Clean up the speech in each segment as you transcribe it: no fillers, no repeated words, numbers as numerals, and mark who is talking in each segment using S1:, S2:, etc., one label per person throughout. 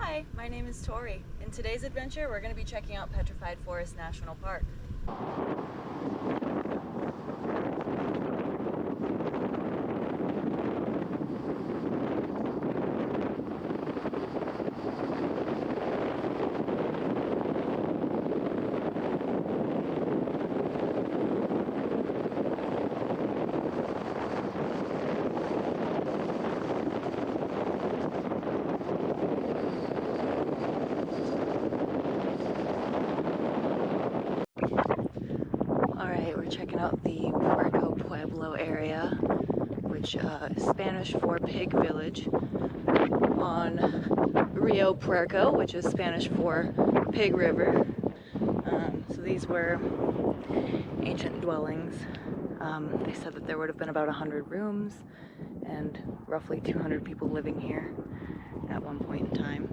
S1: Hi, my name is Tori. In today's adventure, we're going to be checking out Petrified Forest National Park. We're checking out the Pueblo area, which is Spanish for pig village, on Rio Puerco, which is Spanish for pig river. So these were ancient dwellings. They said that there would have been about 100 rooms and roughly 200 people living here at one point in time.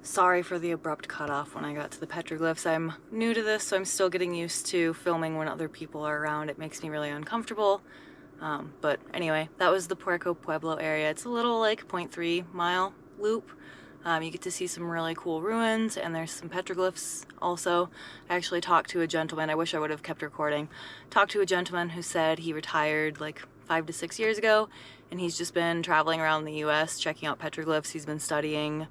S1: Sorry for the abrupt cutoff when I got to the petroglyphs. I'm new to this, so I'm still getting used to filming when other people are around. It makes me really uncomfortable. But anyway, that was the Puerco Pueblo area. It's a little like 0.3 mile loop. You get to see some really cool ruins, and there's some petroglyphs also. I actually talked to a gentleman, I wish I would have kept recording, talked to a gentleman who said he retired like 5 to 6 years ago, and he's just been traveling around the US checking out petroglyphs. He's been studying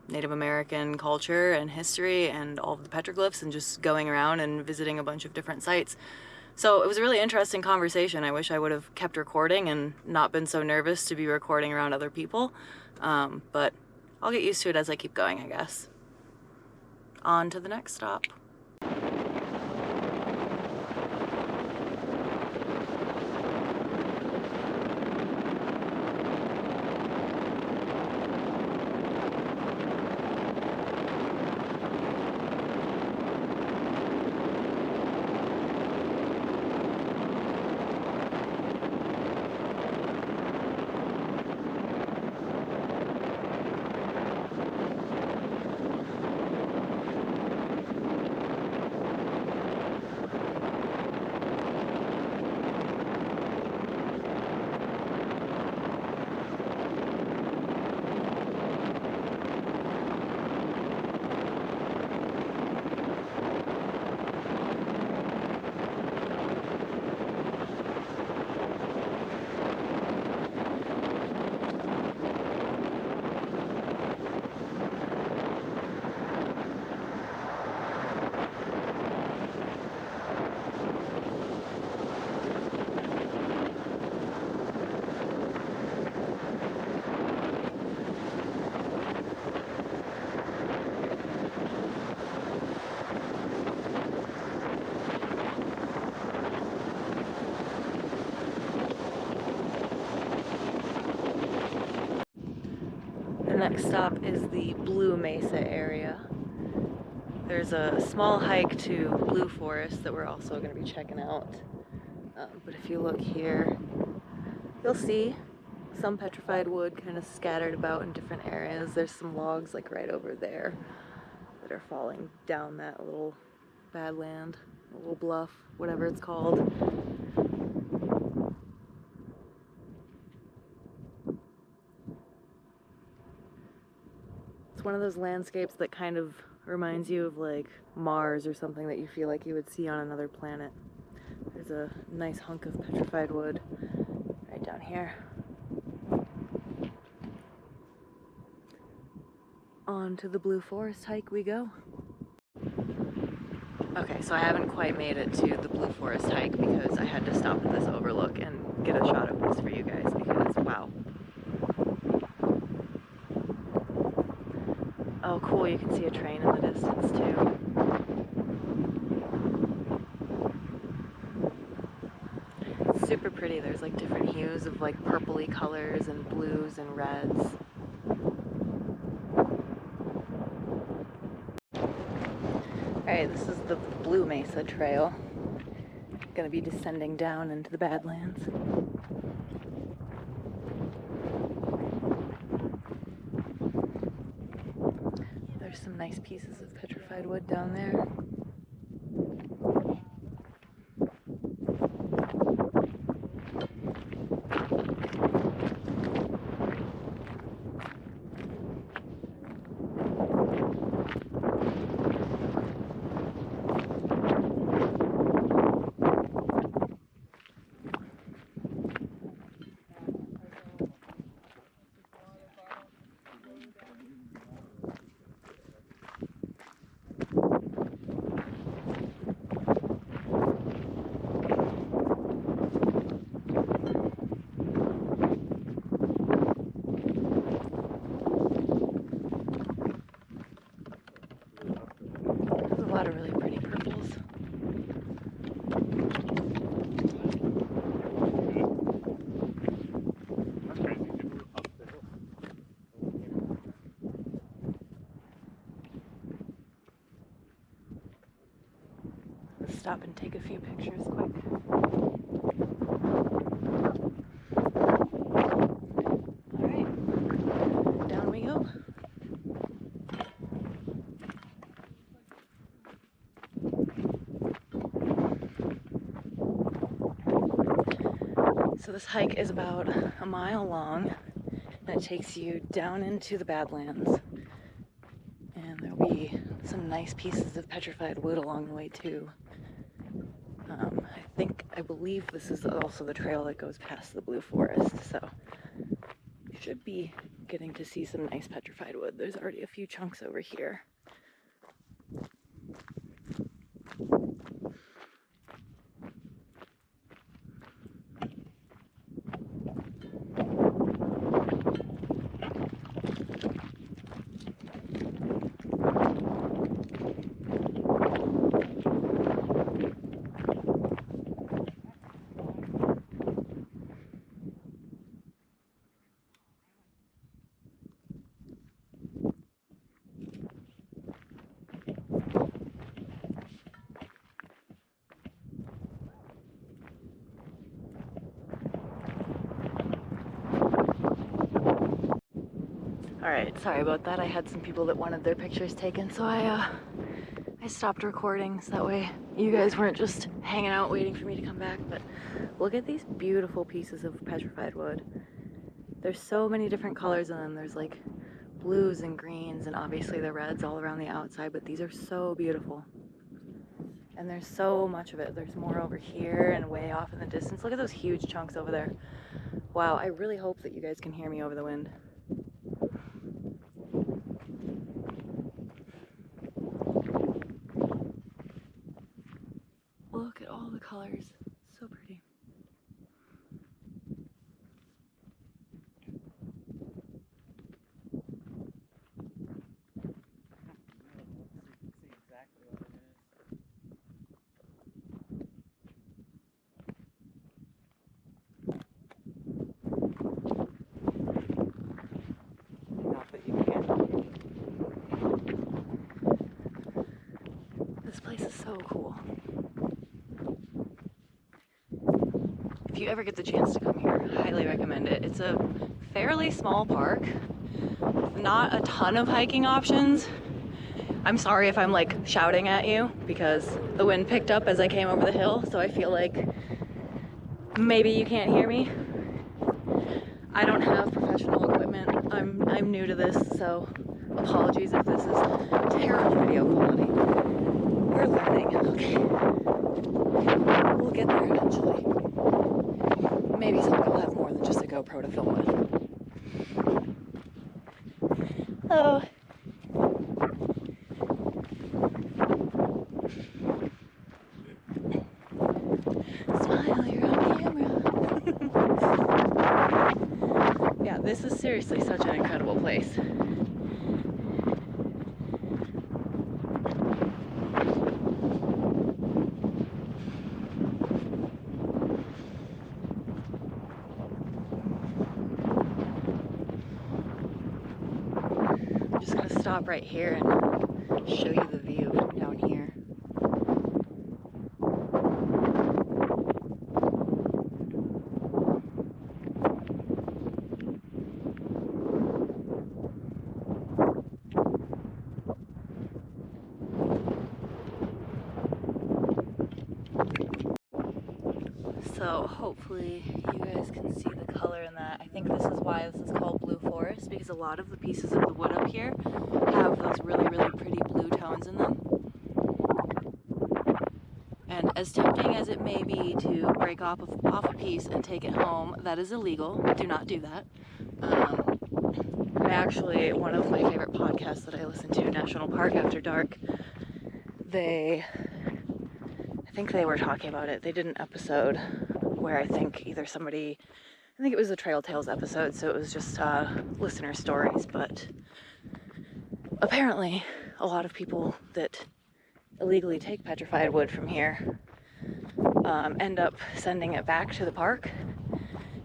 S1: Native American culture and history and all of the petroglyphs, and just going around and visiting a bunch of different sites. So it was a really interesting conversation. I wish I would have kept recording and not been so nervous to be recording around other people. But I'll get used to it as I keep going, I guess. On to the next stop. The next stop is the Blue Mesa area. There's a small hike to Blue Forest that we're also going to be checking out. But if you look here, you'll see some petrified wood kind of scattered about in different areas. There's some logs like right over there that are falling down that little badland, a little bluff, whatever it's called. One of those landscapes that kind of reminds you of like Mars or something that you feel like you would see on another planet. There's a nice hunk of petrified wood right down here. On to the Blue Forest hike we go. Okay, so I haven't quite made it to the Blue Forest hike because I had to stop at this overlook and get a shot of this for you guys because wow. Oh cool, you can see a train in the distance too. It's super pretty. There's like different hues of like purpley colors and blues and reds. Alright, this is the Blue Mesa Trail. Gonna be descending down into the Badlands. There's some nice pieces of petrified wood down there. A lot of really pretty purples. Let's stop and take a few pictures quick. Alright, down we go. So this hike is about a mile long, and it takes you down into the Badlands. And there'll be some nice pieces of petrified wood along the way too. I believe this is also the trail that goes past the Blue Forest, so you should be getting to see some nice petrified wood. There's already a few chunks over here. Alright, sorry about that. I had some people that wanted their pictures taken, so I stopped recording so that way you guys weren't just hanging out waiting for me to come back. But look at these beautiful pieces of petrified wood. There's so many different colors in them. There's like blues and greens and obviously the reds all around the outside, but these are so beautiful. And there's so much of it. There's more over here and way off in the distance. Look at those huge chunks over there. Wow, I really hope that you guys can hear me over the wind. Look at all the colors. So pretty. This place is so cool. If you ever get the chance to come here, I highly recommend it. It's a fairly small park, not a ton of hiking options. I'm sorry if I'm like shouting at you because the wind picked up as I came over the hill, so I feel like maybe you can't hear me. I don't have professional equipment. I'm new to this, so apologies if this is terrible video quality. We're learning, okay. We'll get there eventually. Maybe someday we'll have more than just a GoPro to film with. Hello. Smile, you're on camera. Yeah, this is seriously such an incredible place. stop right here and show you the view from down here. So hopefully you guys can see the color in that. I think this is why this is called blue forest, because a lot of the pieces of the wood up here have those really, really pretty blue tones in them. And as tempting as it may be to break off a piece and take it home, that is illegal. Do not do that. Actually, one of my favorite podcasts that I listen to, National Park After Dark, I think they were talking about it. They did an episode where I think it was a Trail Tales episode, so it was just listener stories, but apparently a lot of people that illegally take petrified wood from here end up sending it back to the park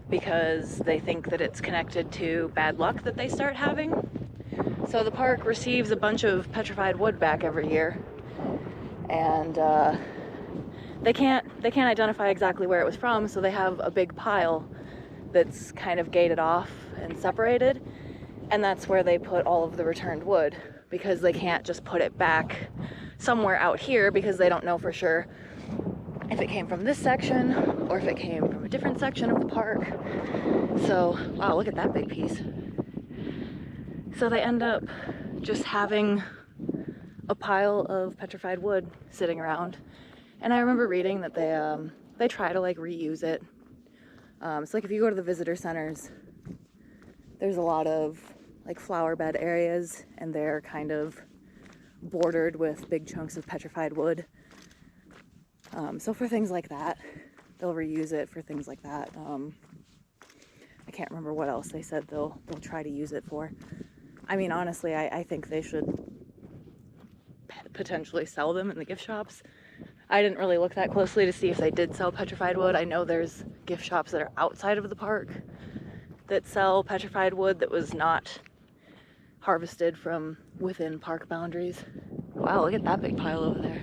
S1: because they think that it's connected to bad luck that they start having. So the park receives a bunch of petrified wood back every year, and they can't identify exactly where it was from, so they have a big pile that's kind of gated off and separated, and that's where they put all of the returned wood, because they can't just put it back somewhere out here because they don't know for sure if it came from this section or if it came from a different section of the park. So, wow, look at that big piece. So they end up just having a pile of petrified wood sitting around. And I remember reading that they try to like reuse it. So like if you go to the visitor centers, there's a lot of like flower bed areas, and they're kind of bordered with big chunks of petrified wood. So for things like that, they'll reuse it for things like that. I can't remember what else they said they'll try to use it for. I mean, honestly, I think they should potentially sell them in the gift shops. I didn't really look that closely to see if they did sell petrified wood. I know there's gift shops that are outside of the park that sell petrified wood that was not harvested from within park boundaries. Wow, look at that big pile over there.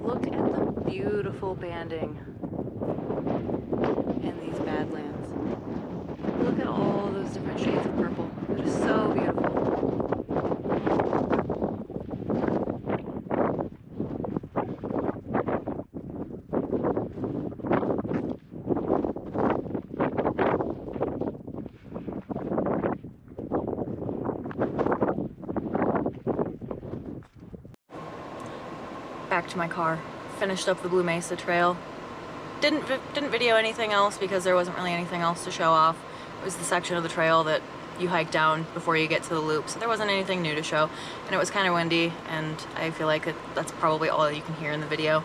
S1: Look at the beautiful banding in these badlands. Look at all those different shades of purple. It is so beautiful. Back to my car. Finished up the Blue Mesa Trail. Didn't video anything else because there wasn't really anything else to show off. It was the section of the trail that you hike down before you get to the loop, so there wasn't anything new to show, and it was kind of windy, and I feel like that's probably all you can hear in the video.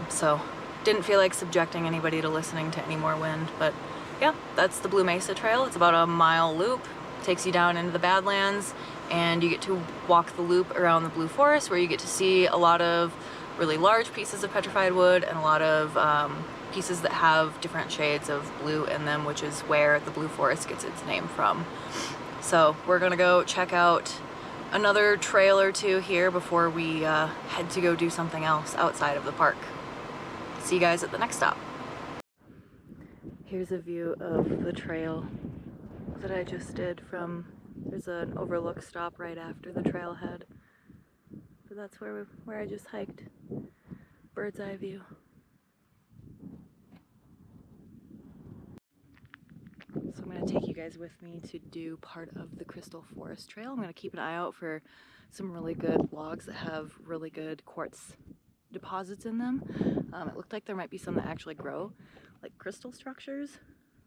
S1: So didn't feel like subjecting anybody to listening to any more wind, but yeah, that's the Blue Mesa Trail. It's about a mile loop, takes you down into the Badlands, and you get to walk the loop around the Blue Forest, where you get to see a lot of really large pieces of petrified wood and a lot of pieces that have different shades of blue in them, which is where the Blue Forest gets its name from. So we're gonna go check out another trail or two here before we head to go do something else outside of the park. See you guys at the next stop. Here's a view of the trail that I just did from, there's an overlook stop right after the trailhead. So that's where I just hiked. Bird's eye view. So I'm going to take you guys with me to do part of the Crystal Forest Trail. I'm going to keep an eye out for some really good logs that have really good quartz deposits in them. It looked like there might be some that actually grow like crystal structures,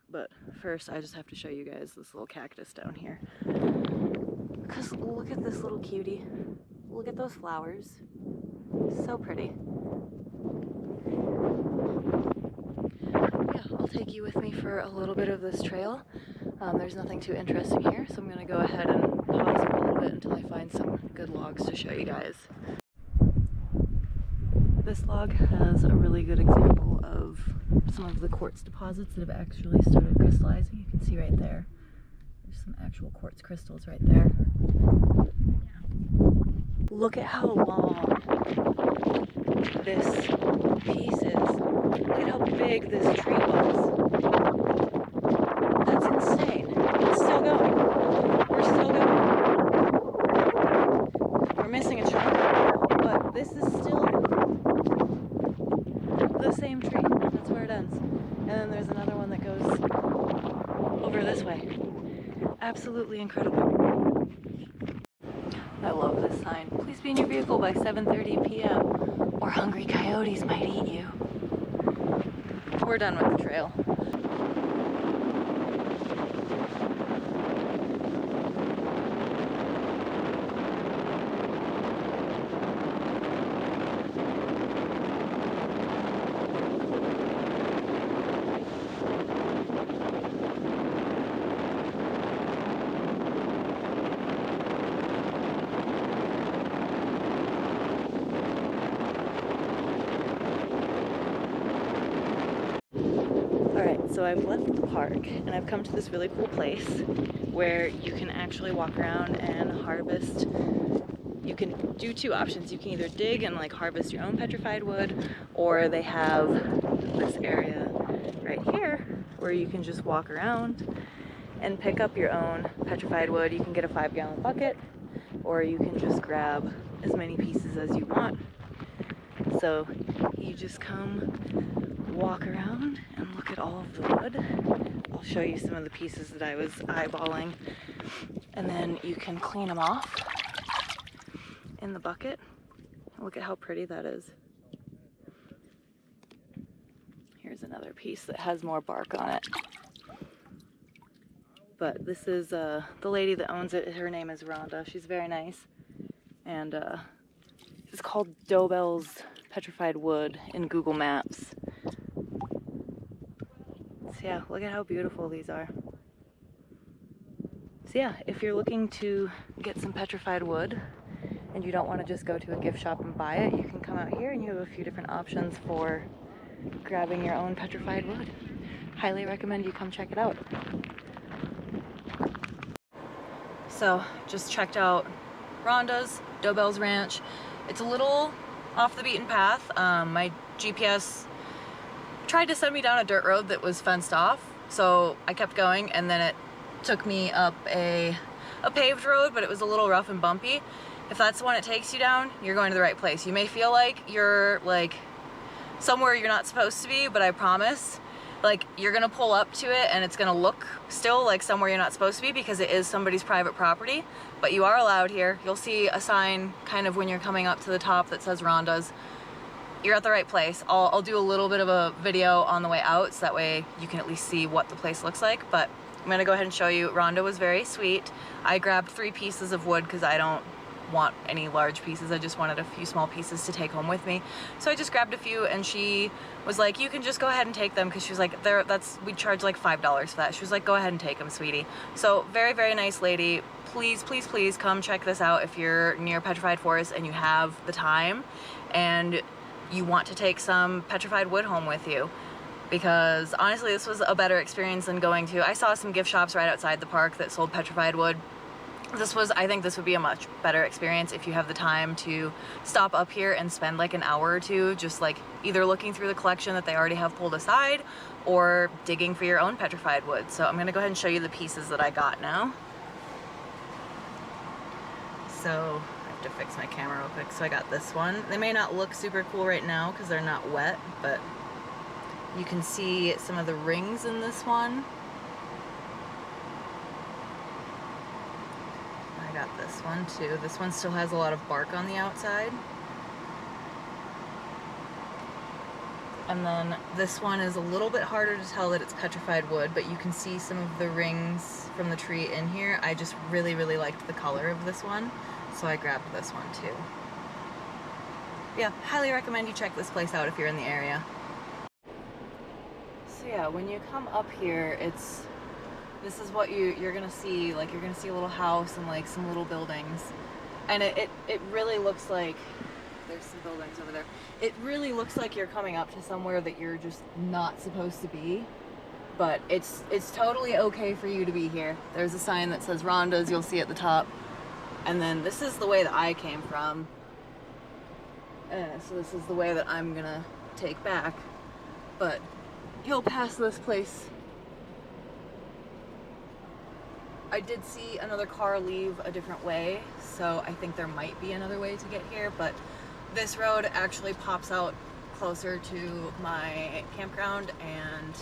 S1: but first I just have to show you guys this little cactus down here. Because look at this little cutie. Look at those flowers. So pretty. Yeah, I'll take you with me for a little bit of this trail. There's nothing too interesting here, so I'm going to go ahead and pause for a little bit until I find some good logs to show you guys. This log has a really good example of some of the quartz deposits that have actually started crystallizing. You can see right there. There's some actual quartz crystals right there. Look at how long this piece is. Look at how big this tree was. That's insane. It's still going. We're still going. We're missing a chunk, but this is still the same tree. That's where it ends. And then there's another one that goes over this way. Absolutely incredible. I love this sign. Please be in your vehicle by 7:30 p.m. or hungry coyotes might eat you. We're done with the trail. So I've left the park and I've come to this really cool place where you can actually walk around and harvest. You can do two options. You can either dig and like harvest your own petrified wood, or they have this area right here where you can just walk around and pick up your own petrified wood. You can get a 5-gallon bucket, or you can just grab as many pieces as you want. So you just come walk around and look at all of the wood. I'll show you some of the pieces that I was eyeballing, and then you can clean them off in the bucket. Look at how pretty that is. Here's another piece that has more bark on it. But this is the lady that owns it. Her name is Rhonda. She's very nice. And it's called DoBell's Petrified Wood in Google Maps. So yeah, look at how beautiful these are. So yeah, if you're looking to get some petrified wood and you don't want to just go to a gift shop and buy it, you can come out here and you have a few different options for grabbing your own petrified wood. Highly recommend you come check it out. So just checked out Rhonda's, DoBell's ranch. It's a little off the beaten path. My GPS tried to send me down a dirt road that was fenced off, so I kept going, and then it took me up a paved road, but it was a little rough and bumpy. If that's the one it takes you down, you're going to the right place. You may feel like you're like somewhere you're not supposed to be, but I promise, like, you're gonna pull up to it and it's gonna look still like somewhere you're not supposed to be because it is somebody's private property, but you are allowed here. You'll see a sign kind of when you're coming up to the top that says Rhonda's. You're at the right place. I'll do a little bit of a video on the way out so that way you can at least see what the place looks like, but I'm gonna go ahead and show you. Rhonda was very sweet. I grabbed 3 pieces of wood because I don't want any large pieces. I just wanted a few small pieces to take home with me. So I just grabbed a few, and she was like, you can just go ahead and take them, because she was like, we charge like $5 for that. She was like, go ahead and take them, sweetie. So very, very nice lady. Please, please, please come check this out if you're near Petrified Forest and you have the time and you want to take some petrified wood home with you. Because honestly, this was a better experience than going to, I saw some gift shops right outside the park that sold petrified wood. I think this would be a much better experience if you have the time to stop up here and spend like an hour or two just like either looking through the collection that they already have pulled aside or digging for your own petrified wood. So I'm gonna go ahead and show you the pieces that I got now. So I have to fix my camera real quick. So I got this one. They may not look super cool right now because they're not wet, but you can see some of the rings in this one. I got this one too. This one still has a lot of bark on the outside. And then this one is a little bit harder to tell that it's petrified wood, but you can see some of the rings from the tree in here. I just really, really liked the color of this one, so I grabbed this one too. Yeah, highly recommend you check this place out if you're in the area. So yeah, when you come up here, this is what you're gonna see. Like, you're gonna see a little house and like some little buildings, and it really looks like there's some buildings over there. It really looks like you're coming up to somewhere that you're just not supposed to be, but it's totally okay for you to be here. There's a sign that says Ronda's, you'll see at the top. And then this is the way that I came from. So this is the way that I'm gonna take back. But you'll pass this place. I did see another car leave a different way, so I think there might be another way to get here, but this road actually pops out closer to my campground and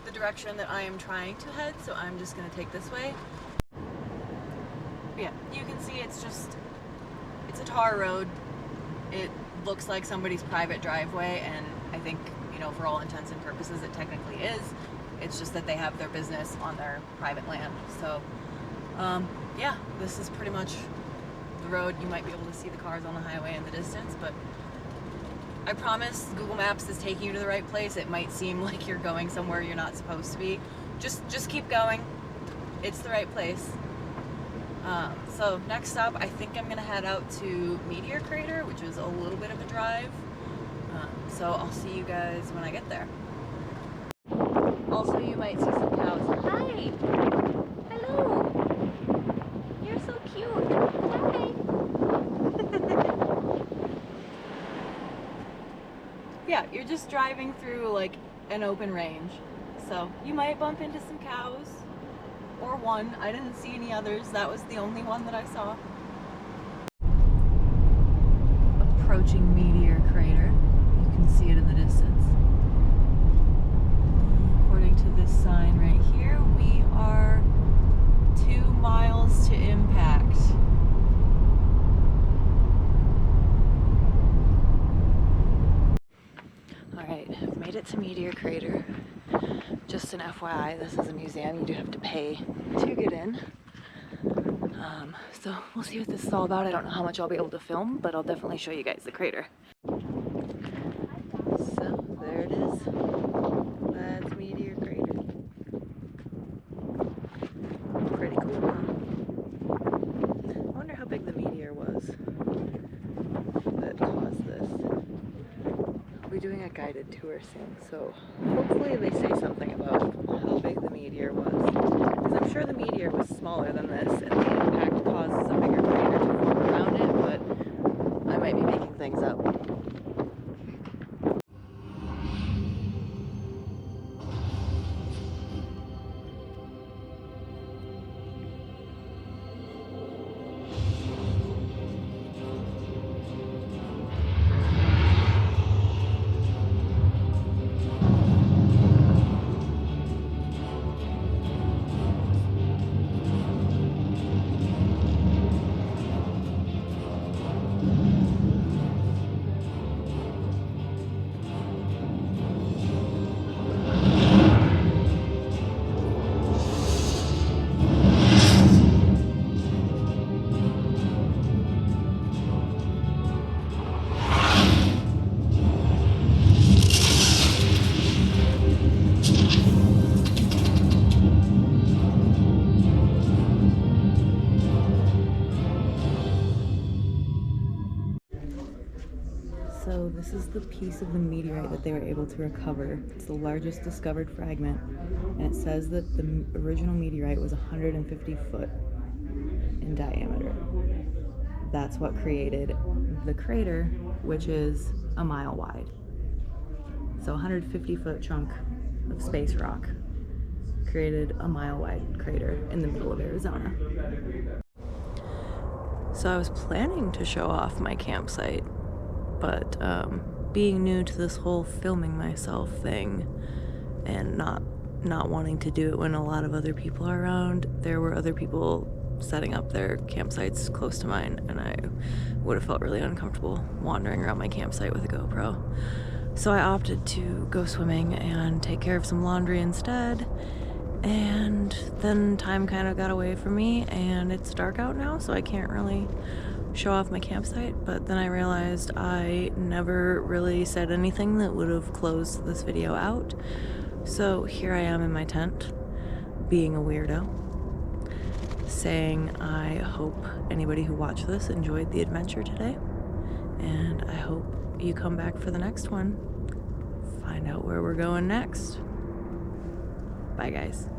S1: the direction that I am trying to head, so I'm just gonna take this way. Yeah, you can see it's a tar road. It looks like somebody's private driveway, and I think, you know, for all intents and purposes it technically is. It's just that they have their business on their private land. So yeah, this is pretty much the road. You might be able to see the cars on the highway in the distance, but I promise Google Maps is taking you to the right place. It might seem like you're going somewhere you're not supposed to be. Just keep going. It's the right place. So next stop, I think I'm gonna head out to Meteor Crater, which is a little bit of a drive. So I'll see you guys when I get there. Also, you might see some cows. Hi! Hello! You're so cute! Hi! Yeah, you're just driving through like an open range. So you might bump into some cows. Or one. I didn't see any others. That was the only one that I saw. Approaching Meteor Crater. You can see it in the distance. According to this sign right here, we are 2 miles to impact. Alright, I've made it to Meteor Crater. Just an FYI, this is a museum. You do have to pay to get in. So we'll see what this is all about. I don't know how much I'll be able to film, but I'll definitely show you guys the crater. So there it is. That's Meteor Crater. Pretty cool, huh? I wonder how big the meteor was that caused this. I'll be doing a guided tour soon, so hopefully they say something about how big the meteor was. Because I'm sure the meteor was smaller than this, and the impact causes a bigger crater to form around it, but I might be making things up. So this is the piece of the meteorite that they were able to recover. It's the largest discovered fragment, and it says that the original meteorite was 150 foot in diameter. That's what created the crater, which is a mile wide. So 150 foot chunk of space rock created a mile wide crater in the middle of Arizona. So I was planning to show off my campsite, but being new to this whole filming myself thing and not wanting to do it when a lot of other people are around, there were other people setting up their campsites close to mine, and I would have felt really uncomfortable wandering around my campsite with a GoPro. So I opted to go swimming and take care of some laundry instead, and then time kind of got away from me, and it's dark out now, so I can't really show off my campsite. But then I realized I never really said anything that would have closed this video out, so here I am in my tent being a weirdo, saying I hope anybody who watched this enjoyed the adventure today, and I hope you come back for the next one. Find out where we're going next. Bye, guys.